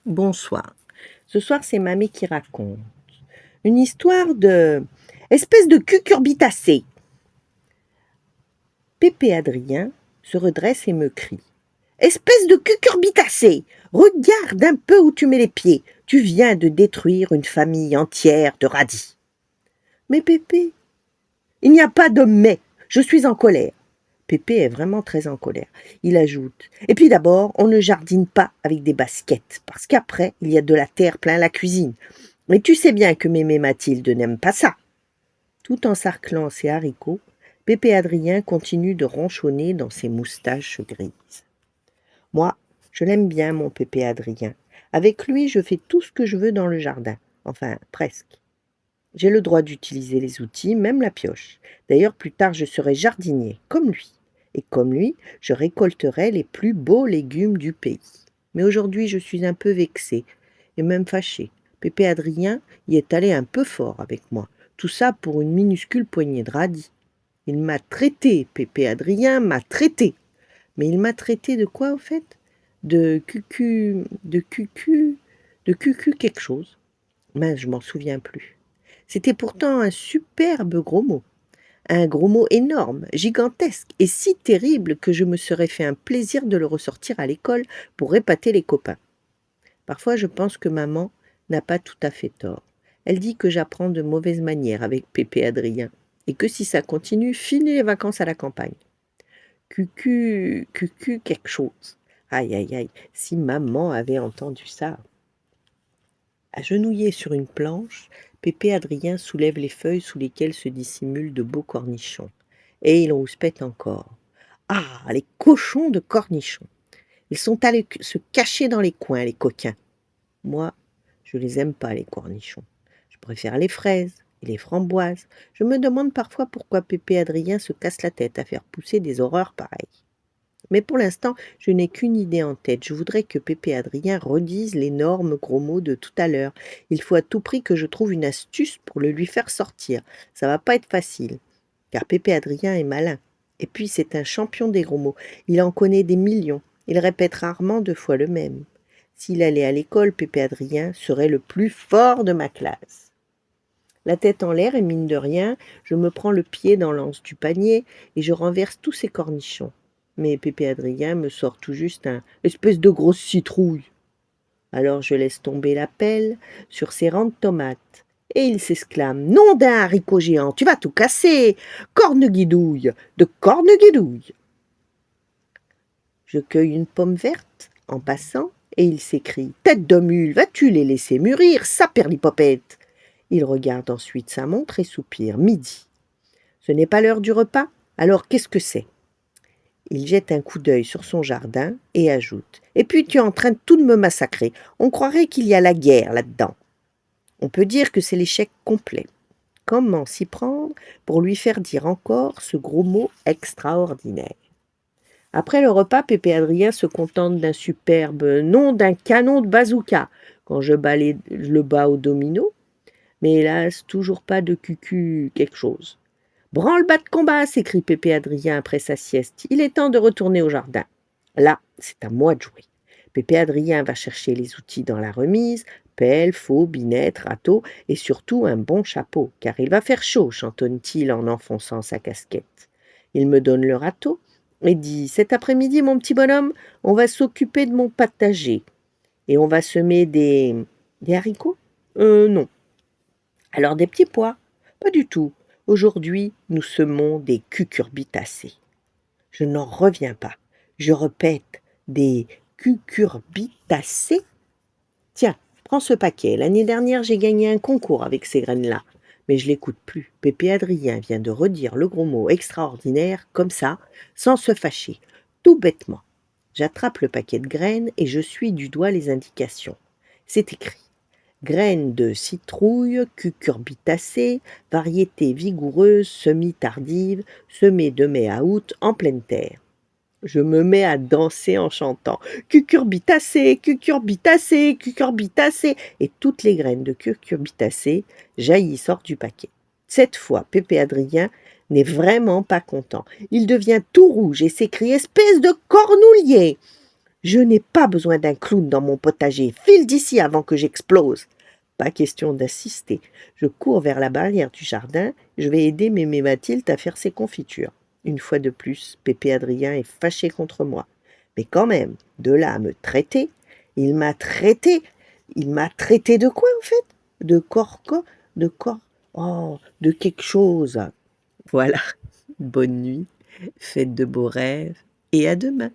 Bonsoir. Ce soir, c'est Mamie qui raconte. Une histoire de espèce de cucurbitacée. Pépé Adrien se redresse et me crie. Espèce de cucurbitacée! Regarde un peu où tu mets les pieds. Tu viens de détruire une famille entière de radis. Mais Pépé, il n'y a pas de mais. Je suis en colère. Pépé est vraiment très en colère. Il ajoute. Et puis d'abord, on ne jardine pas avec des baskets, parce qu'après, il y a de la terre plein la cuisine. Mais tu sais bien que mémé Mathilde n'aime pas ça. Tout en sarclant ses haricots, Pépé Adrien continue de ronchonner dans ses moustaches grises. Moi, je l'aime bien, mon Pépé Adrien. Avec lui, je fais tout ce que je veux dans le jardin. Enfin, presque. J'ai le droit d'utiliser les outils, même la pioche. D'ailleurs, plus tard, je serai jardinier, comme lui. Et comme lui, je récolterai les plus beaux légumes du pays. Mais aujourd'hui, je suis un peu vexée, et même fâchée. Pépé Adrien y est allé un peu fort avec moi. Tout ça pour une minuscule poignée de radis. Il m'a traité, Pépé Adrien m'a traité. Mais il m'a traité de quoi, au fait? De cucu quelque chose. Mince, je m'en souviens plus. C'était pourtant un superbe gros mot. Un gros mot énorme, gigantesque et si terrible que je me serais fait un plaisir de le ressortir à l'école pour épater les copains. Parfois, je pense que maman n'a pas tout à fait tort. Elle dit que j'apprends de mauvaises manières avec Pépé Adrien et que si ça continue, fini les vacances à la campagne. Cucu quelque chose. Aïe, aïe, aïe, si maman avait entendu ça. Agenouillé sur une planche, Pépé Adrien soulève les feuilles sous lesquelles se dissimulent de beaux cornichons. Et il rouspète encore. Ah, les cochons de cornichons! Ils sont allés se cacher dans les coins, les coquins. Moi, je les aime pas, les cornichons. Je préfère les fraises et les framboises. Je me demande parfois pourquoi Pépé Adrien se casse la tête à faire pousser des horreurs pareilles. Mais pour l'instant, je n'ai qu'une idée en tête. Je voudrais que Pépé Adrien redise l'énorme gros mot de tout à l'heure. Il faut à tout prix que je trouve une astuce pour le lui faire sortir. Ça va pas être facile, car Pépé Adrien est malin. Et puis c'est un champion des gros mots. Il en connaît des millions. Il répète rarement 2 fois le même. S'il allait à l'école, Pépé Adrien serait le plus fort de ma classe. La tête en l'air et mine de rien, je me prends le pied dans l'anse du panier et je renverse tous ces cornichons. Mais Pépé Adrien me sort tout juste un espèce de grosse citrouille. Alors je laisse tomber la pelle sur ses rangs de tomates. Et il s'exclame. Nom d'un haricot géant, tu vas tout casser! Corne-guidouille, de corne-guidouille! Je cueille une pomme verte en passant et il s'écrie. Tête de mule, vas-tu les laisser mûrir, saperlipopette! Il regarde ensuite sa montre et soupire. Midi. Ce n'est pas l'heure du repas? Alors qu'est-ce que c'est? Il jette un coup d'œil sur son jardin et ajoute. Et puis tu es en train de tout de me massacrer. On croirait qu'il y a la guerre là-dedans. On peut dire que c'est l'échec complet. Comment s'y prendre pour lui faire dire encore ce gros mot extraordinaire? Après le repas, Pépé Adrien se contente d'un superbe nom d'un canon de bazooka quand je le bats au domino. Mais hélas, toujours pas de cucu quelque chose. Branle-bas de combat, s'écrie Pépé Adrien après sa sieste. Il est temps de retourner au jardin. Là, c'est à moi de jouer. Pépé Adrien va chercher les outils dans la remise, pelle, faux, binette, râteau et surtout un bon chapeau, car il va faire chaud, chantonne-t-il en enfonçant sa casquette. Il me donne le râteau et dit « Cet après-midi, mon petit bonhomme, on va s'occuper de mon potager. Et on va semer des haricots? Non. Alors des petits pois? Pas du tout. Aujourd'hui, nous semons des cucurbitacées. Je n'en reviens pas. Je répète, des cucurbitacées? Tiens, prends ce paquet. L'année dernière, j'ai gagné un concours avec ces graines-là. Mais je l'écoute plus. Pépé Adrien vient de redire le gros mot extraordinaire, comme ça, sans se fâcher, tout bêtement. J'attrape le paquet de graines et je suis du doigt les indications. C'est écrit. Graines de citrouille, cucurbitacées, variété vigoureuse, semi-tardive, semée de mai à août en pleine terre. Je me mets à danser en chantant cucurbitacées, cucurbitacées, cucurbitacées, et toutes les graines de cucurbitacées jaillissent hors du paquet. Cette fois, Pépé Adrien n'est vraiment pas content. Il devient tout rouge et s'écrie espèce de cornoulier. Je n'ai pas besoin d'un clown dans mon potager. File d'ici avant que j'explose. Pas question d'assister. Je cours vers la barrière du jardin. Je vais aider mémé Mathilde à faire ses confitures. Une fois de plus, Pépé Adrien est fâché contre moi. Mais quand même, de là à me traiter, il m'a traité. Il m'a traité de quoi en fait? De corco, de cor, oh, de quelque chose. Voilà. Bonne nuit, faites de beaux rêves et à demain.